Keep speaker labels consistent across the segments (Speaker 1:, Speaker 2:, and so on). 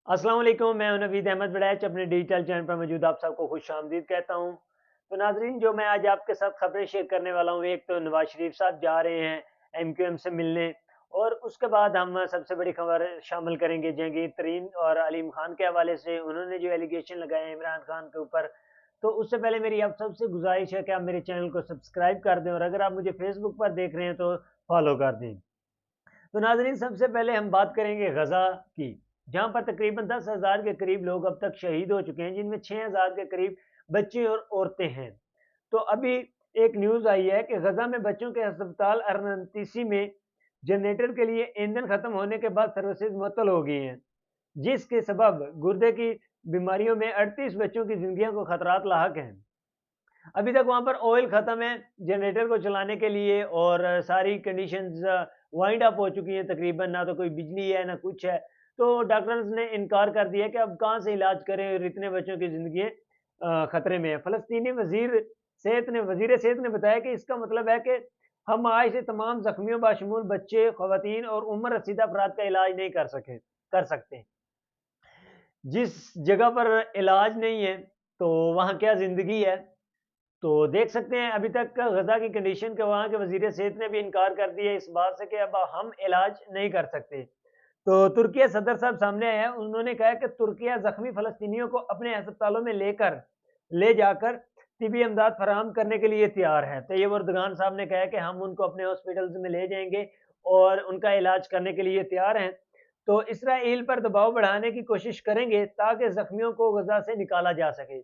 Speaker 1: अस्सलाम वालेकुम, मैं हूं नवीद अहमद बड़ैच। अपने डिजिटल चैनल पर मौजूद आप सबको खुशामदीद कहता हूं। तो नाजरीन, जो मैं आज आपके साथ खबरें शेयर करने वाला हूं, एक तो नवाज शरीफ साहब जा रहे हैं एमक्यूएम से मिलने, और उसके बाद हम सबसे बड़ी खबर शामिल करेंगे जहांगीर तरीन और अलीम खान के हवाले से। उन्होंने जो एलिगेशन लगाए हैं इमरान खान के ऊपर, तो उससे पहले मेरी आप सबसे गुजारिश है कि आप मेरे चैनल को सब्सक्राइब कर दें, और अगर आप मुझे फेसबुक पर देख रहे हैं तो फॉलो कर दें। तो नाजरीन, सबसे पहले हम बात करेंगे गजा की, जहां पर तकरीबन 10,000 के करीब लोग अब तक शहीद हो चुके हैं, जिनमें 6,000 के करीब बच्चे और औरतें हैं। तो अभी एक न्यूज़ आई है कि गजा में बच्चों के अस्पताल अरनतीसी में जनरेटर के लिए ईंधन खत्म होने के बाद सर्विसेज मुअत्तल हो गई हैं, जिसके सबब गुर्दे की बीमारियों में 38 बच्चों की जिंदगियों को खतरात लाक हैं। अभी तक वहाँ पर ऑयल ख़त्म है जनरेटर को चलाने के लिए, और सारी कंडीशंस वाइंड अप हो चुकी हैं तकरीबन, ना तो कोई बिजली है ना कुछ है। तो डॉक्टर्स ने इनकार कर दिया कि अब कहाँ से इलाज करें और इतने बच्चों की ज़िंदगी ख़तरे में है। फ़लस्तीनी वज़ीर सेहत ने बताया कि इसका मतलब है कि हम आज से तमाम ज़ख्मियों बाशमूल बच्चे, ख़वातीन और उम्र रसीदा अफराद का इलाज नहीं कर सकते। जिस जगह पर इलाज नहीं है, तो वहाँ क्या ज़िंदगी है? तो देख सकते हैं अभी तक का गजा की कंडीशन के, वहाँ के वजीर सेहत ने भी इनकार कर दिया इस बात से कि अब हम इलाज नहीं कर सकते। तो तुर्किया सदर साहब सामने आए हैं, उन्होंने कहा कि तुर्किया जख्मी फलस्तीनियों को अपने अस्पतालों में ले जाकर तिबी इमदाद फराहम करने के लिए तैयार है। तैयब अर्दगान साहब ने कहा कि हम उनको अपने हॉस्पिटल्स में ले जाएंगे और उनका इलाज करने के लिए तैयार हैं। तो इसराइल पर दबाव बढ़ाने की कोशिश करेंगे ताकि जख्मियों को गजा से निकाला जा सके।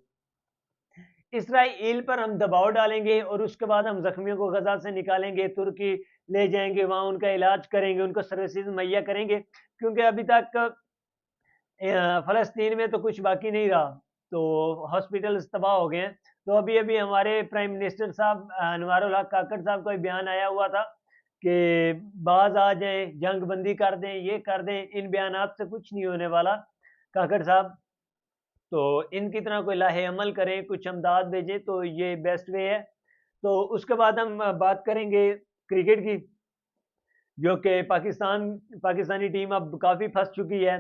Speaker 1: इसराइल पर हम दबाव डालेंगे और उसके बाद हम ज़ख्मियों को गजा से निकालेंगे, तुर्की ले जाएँगे, वहाँ उनका इलाज करेंगे, उनको सर्विसेज़ मुहैया करेंगे, क्योंकि अभी तक फ़लस्तीन में तो कुछ बाकी नहीं रहा, तो हॉस्पिटल्स तबाह हो गए हैं। तो अभी-अभी हमारे प्राइम मिनिस्टर साहब अनवारुल हक काकड़ साहब का एक बयान आया हुआ था कि बाज़ आ जाएँ, जंग बंदी कर दें, ये कर दें, इन बयानात से कुछ नहीं होने वाला काकड़ साहब। तो इनकी तरह कोई लाहे-अमल करें, कुछ इमदाद भेजें, तो ये बेस्ट वे है। तो उसके बाद हम बात करेंगे क्रिकेट की, जो कि पाकिस्तानी टीम अब काफ़ी फँस चुकी है,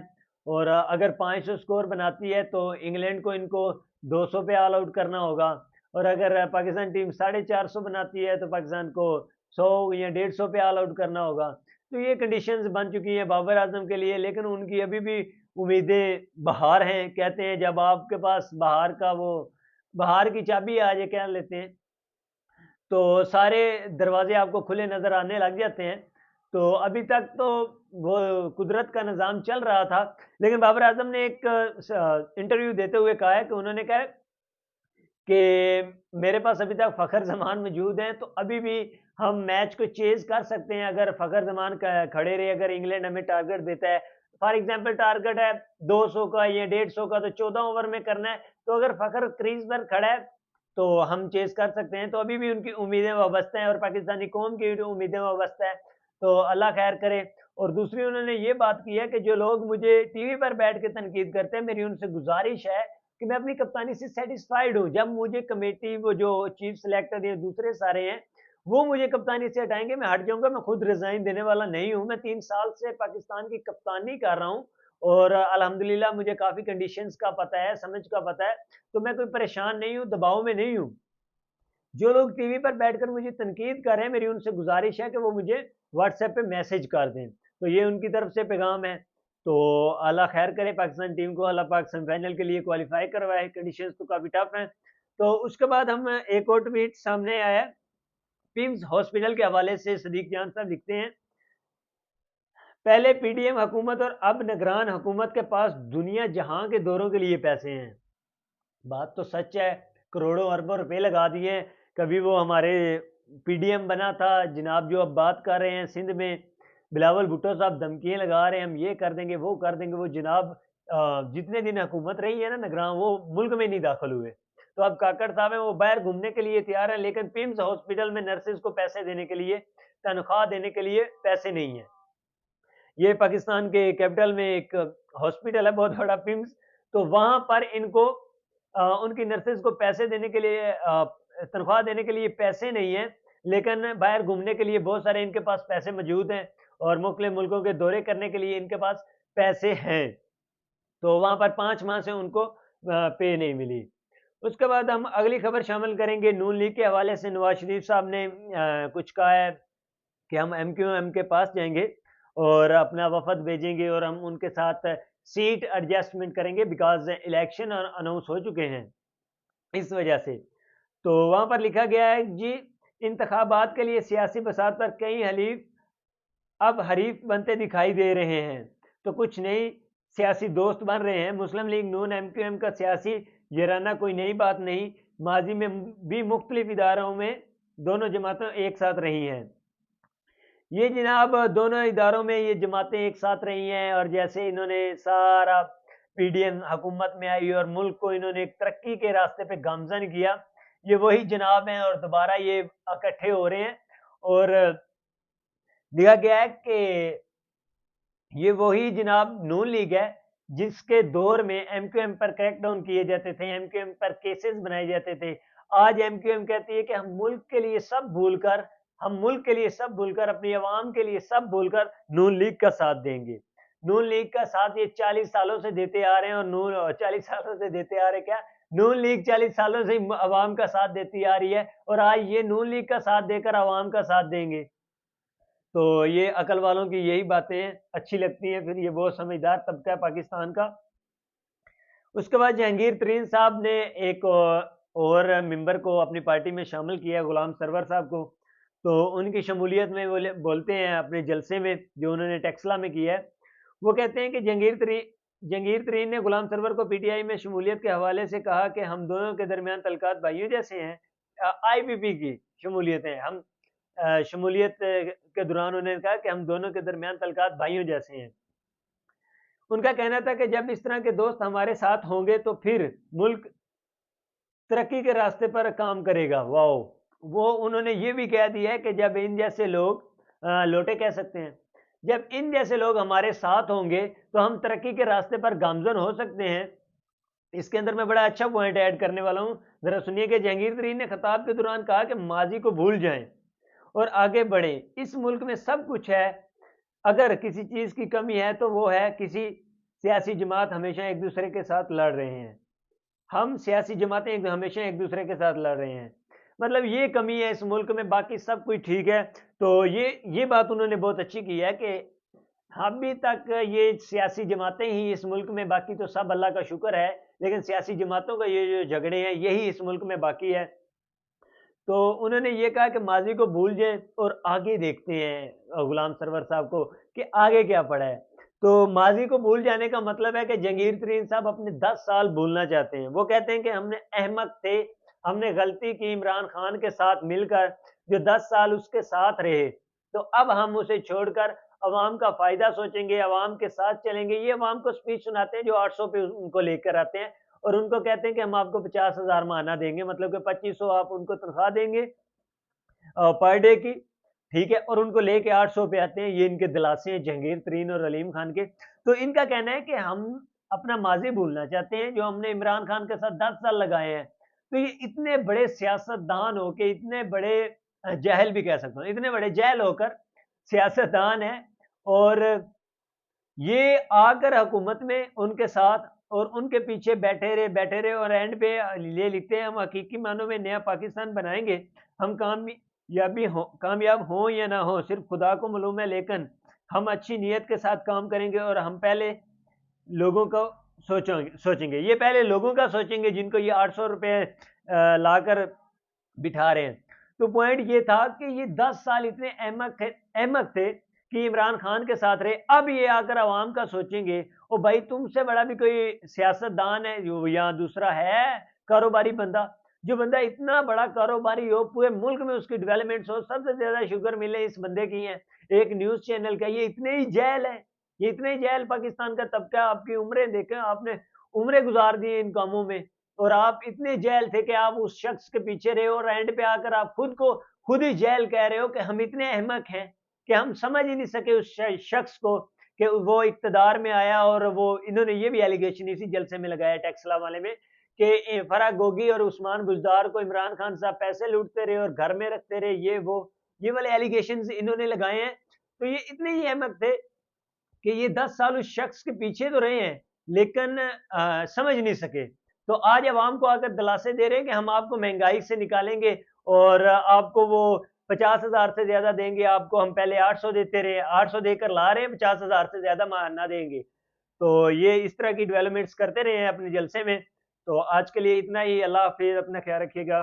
Speaker 1: और अगर 500 स्कोर बनाती है तो इंग्लैंड को इनको 200 पे ऑल आउट करना होगा, और अगर पाकिस्तान टीम 450 बनाती है तो पाकिस्तान को 100 या 150 पे ऑल आउट करना होगा। तो ये कंडीशंस बन चुकी हैं बाबर आज़म के लिए, लेकिन उनकी अभी भी उम्मीदें बहार हैं। कहते हैं जब आपके पास बहार की चाबी आ जाए, कह लेते हैं, तो सारे दरवाजे आपको खुले नज़र आने लग जाते हैं। तो अभी तक तो वो कुदरत का निज़ाम चल रहा था, लेकिन बाबर आज़म ने एक इंटरव्यू देते हुए कहा है कि उन्होंने कहा है कि मेरे पास अभी तक फ़खर ज़मान मौजूद हैं, तो अभी भी हम मैच को चेज़ कर सकते हैं। अगर फ़खर ज़मान क खड़े रहे, अगर इंग्लैंड हमें टारगेट देता है, फॉर एग्ज़ाम्पल टारगेट है 200 का या 150 का, तो 14 ओवर में करना है, तो अगर फ़खर क्रीज़ पर खड़ा है, तो हम चेज़ कर सकते हैं। तो अभी भी उनकी उम्मीदें वाबस्ता हैं और पाकिस्तानी कौम की भी उम्मीदें वाबस्ता है, तो अल्लाह खैर करे। और दूसरी उन्होंने ये बात की है कि जो लोग मुझे टीवी पर बैठ के तनकीद करते हैं, मेरी उनसे गुज़ारिश है कि मैं अपनी कप्तानी से सैटिस्फाइड हूँ। जब मुझे कमेटी, वो जो चीफ सिलेक्टर या दूसरे सारे हैं, वो मुझे कप्तानी से हटाएँगे, मैं हट जाऊँगा। मैं खुद रिज़ाइन देने वाला नहीं हूँ। मैं 3 साल से पाकिस्तान की कप्तानी कर रहा हूँ, और अल्हम्दुलिल्लाह मुझे काफ़ी कंडीशंस का पता है, समझ का पता है, तो मैं कोई परेशान नहीं हूँ, दबाव में नहीं हूँ। जो लोग टीवी पर बैठकर मुझे तनकीद कर रहे हैं, मेरी उनसे गुज़ारिश है कि वो मुझे व्हाट्सएप पे मैसेज कर दें। तो ये उनकी तरफ से पैगाम है। तो अल्लाह खैर करे पाकिस्तान टीम को, अल्लाह पाक सेमीफाइनल के लिए क्वालीफाई करवाए। कंडीशंस तो काफ़ी टफ हैं। तो उसके बाद हम एक और ट्वीट सामने आया है, पिम्स हॉस्पिटल के हवाले से सदीक जान साहब लिखते हैं, पहले पीडीएम हुकूमत और अब निगरान हुकूमत के पास दुनिया जहां के दौरों के लिए पैसे हैं। बात तो सच है, करोड़ों अरबों रुपए लगा दिए। कभी वो हमारे पीडीएम बना था जनाब, जो अब बात कर रहे हैं सिंध में, बिलावल भुट्टो साहब धमकियां लगा रहे हैं, हम ये कर देंगे वो कर देंगे। वो जनाब जितने दिन हुकूमत रही है ना निगरान, वो मुल्क में नहीं दाखिल हुए। तो अब काकड़ साहब है, वो बाहर घूमने के लिए तैयार है, लेकिन पिम्स हॉस्पिटल में नर्सेज को पैसे देने के लिए, तनख्वाह देने के लिए पैसे नहीं है। ये पाकिस्तान के कैपिटल में एक हॉस्पिटल है बहुत बड़ा, पिम्स। तो वहां पर इनको उनकी नर्सेज को पैसे देने के लिए, तनख्वाह देने के लिए पैसे नहीं है, लेकिन बाहर घूमने के लिए बहुत सारे इनके पास पैसे मौजूद हैं, और मुख्तलिफ मुल्कों के दौरे करने के लिए इनके पास पैसे हैं। तो वहाँ पर 5 माह से उनको पे नहीं मिली। उसके बाद हम अगली खबर शामिल करेंगे नून लीग के हवाले से। नवाज शरीफ साहब ने कुछ कहा है कि हम एमक्यूएम के पास जाएंगे और अपना वफद भेजेंगे और हम उनके साथ सीट एडजस्टमेंट करेंगे, बिकॉज इलेक्शन अनाउंस हो चुके हैं इस वजह से। तो वहाँ पर लिखा गया है जी, इंतखाबात के लिए सियासी बसात पर कई हलीफ अब हरीफ बनते दिखाई दे रहे हैं। तो कुछ नई सियासी दोस्त बन रहे हैं। मुस्लिम लीग नून एमक्यूएम का सियासी येराना कोई नई बात नहीं, माजी में भी मुख्तलिफ इदारों में दोनों जमातें एक साथ रही हैं। ये जनाब दोनों इदारों में ये जमातें एक साथ रही हैं, और जैसे इन्होंने सारा पीडीएम हुकूमत में आई और मुल्क को इन्होंने एक तरक्की के रास्ते पे गामजन किया, ये वही जनाब हैं और दोबारा ये इकट्ठे हो रहे हैं। और देखा गया है कि ये वही जनाब नून लीग है जिसके दौर में एमक्यूएम पर क्रैकडाउन किए जाते थे, एमक्यूएम पर केसेस बनाए जाते थे। आज एमक्यूएम कहती है कि हम मुल्क के लिए सब भूलकर, अपनी आवाम के लिए सब भूलकर नून लीग का साथ देंगे। नून लीग का साथ ये 40 सालों से देते आ रहे हैं, और नून 40 सालों से देते आ रहे क्या, नून लीग 40 सालों से आवाम का साथ देती आ रही है, और आज ये नून लीग का साथ देकर आवाम का साथ देंगे। तो ये अकल वालों की यही बातें अच्छी लगती हैं, फिर ये बहुत समझदार तबका है पाकिस्तान का। उसके बाद जहांगीर तरीन साहब ने एक और मेंबर को अपनी पार्टी में शामिल किया, गुलाम सरवर साहब को। तो उनकी शमूलियत में वो बोलते हैं अपने जलसे में जो उन्होंने टेक्सला में किया है, वो कहते हैं कि जहांगीर तरीन ने गुलाम सरवर को पीटीआई में शमूलियत के हवाले से कहा कि हम दोनों के दरमियान तलकात भाइयों जैसे हैं। आईपीपी की शमूलियत है, हम शमूलियत के दौरान उन्होंने कहा कि हम दोनों के दरमियान तलकात भाइयों जैसे हैं। उनका कहना था कि जब इस तरह के दोस्त हमारे साथ होंगे तो फिर मुल्क तरक्की के रास्ते पर काम करेगा। वाओ! वो उन्होंने ये भी कह दिया है कि जब इन जैसे लोग लोटे कह सकते हैं, जब इन जैसे लोग हमारे साथ होंगे तो हम तरक्की के रास्ते पर गामजन हो सकते हैं। इसके अंदर मैं बड़ा अच्छा पॉइंट ऐड करने वाला हूँ, ज़रा सुनिए कि जहांगीर तरीन ने खिताब के दौरान कहा कि माजी को भूल जाएं और आगे बढ़ें। इस मुल्क में सब कुछ है, अगर किसी चीज़ की कमी है तो वो है किसी सियासी जमात हमेशा एक दूसरे के साथ लड़ रहे हैं। हम सियासी जमातें हमेशा एक दूसरे के साथ लड़ रहे हैं, मतलब ये कमी है इस मुल्क में, बाकी सब कुछ ठीक है। तो ये बात उन्होंने बहुत अच्छी की है कि अभी तक ये सियासी जमातें ही इस मुल्क में, बाकी तो सब अल्लाह का शुक्र है, लेकिन सियासी जमातों का ये जो झगड़े हैं यही इस मुल्क में बाकी है। तो उन्होंने ये कहा कि माजी को भूल जाएं और आगे देखते हैं गुलाम सरवर साहब को कि आगे क्या पड़ा है। तो माजी को भूल जाने का मतलब है कि जहांगीर तरीन साहब अपने 10 साल भूलना चाहते हैं। वो कहते हैं कि हमने अहमक थे, हमने गलती की इमरान खान के साथ मिलकर, जो 10 साल उसके साथ रहे, तो अब हम उसे छोड़कर अवाम का फ़ायदा सोचेंगे, अवाम के साथ चलेंगे। ये अवाम को स्पीच सुनाते हैं जो 800 पे उनको लेकर आते हैं और उनको कहते हैं कि हम आपको 50,000 माहाना देंगे, मतलब कि 2500 आप उनको तनख्वाह देंगे पर डे की, ठीक है, और उनको लेके 800 पे आते हैं। ये इनके दिलासे हैं जहांगीर तरीन और अलीम खान के। तो इनका कहना है कि हम अपना माजी भूलना चाहते हैं जो हमने इमरान खान के साथ 10 साल लगाए हैं। तो ये इतने बड़े सियासतदान होके, इतने बड़े जाहिल भी कह सकता हूँ, इतने बड़े जाहिल होकर सियासतदान है, और ये आकर हुकूमत में उनके साथ और उनके पीछे बैठे रहे और एंड पे ये लिखते हैं हम हकीकी मानों में नया पाकिस्तान बनाएंगे। हम कामयाब हों या ना हो सिर्फ खुदा को मालूम है, लेकिन हम अच्छी नीयत के साथ काम करेंगे और हम पहले लोगों को सोचेंगे, ये पहले लोगों का सोचेंगे जिनको ये 800 रुपये लाकर बिठा रहे हैं। तो पॉइंट ये था कि ये 10 साल इतने अहमक थे कि इमरान खान के साथ रहे, अब ये आकर आवाम का सोचेंगे। और भाई तुमसे बड़ा भी कोई सियासतदान है जो या दूसरा है कारोबारी बंदा, जो बंदा इतना बड़ा कारोबारी हो, पूरे मुल्क में उसकी डेवलपमेंट हो, सबसे ज्यादा शुगर मिले इस बंदे की है, एक न्यूज चैनल का, ये इतने ही जेल है, ये इतने ही जेल पाकिस्तान का तबका। आपकी उम्रें देखें, आपने उम्रें गुजार दी इन कामों में, और आप इतने जेल थे कि आप उस शख्स के पीछे रहे और एंड पे आकर आप खुद ही जेल कह रहे हो कि हम इतने अहमक हैं कि हम समझ ही नहीं सके उस शख्स को कि वो इक्तदार में आया। और वो इन्होंने ये भी एलिगेशन इसी जलसे में लगाया टेक्सला वाले में कि फराह गोगी और उस्मान बुजदार को इमरान खान साहब पैसे लूटते रहे और घर में रखते रहे, ये वाले एलिगेशन इन्होंने लगाए हैं। तो ये इतने ही अहमक थे कि ये 10 साल उस शख्स के पीछे तो रहे हैं, लेकिन समझ नहीं सके। तो आज अवाम को आकर दिलासे दे रहे हैं कि हम आपको महँगाई से निकालेंगे और आपको वो 50,000 से ज़्यादा देंगे आपको, हम पहले 800 देते रहे, 800 देकर ला रहे हैं, 50,000 से ज़्यादा ना देंगे। तो ये इस तरह की डेवलपमेंट्स करते रहे हैं अपने जलसे में। तो आज के लिए इतना ही, अल्लाह हाफ़िज़, अपना ख़्याल रखिएगा।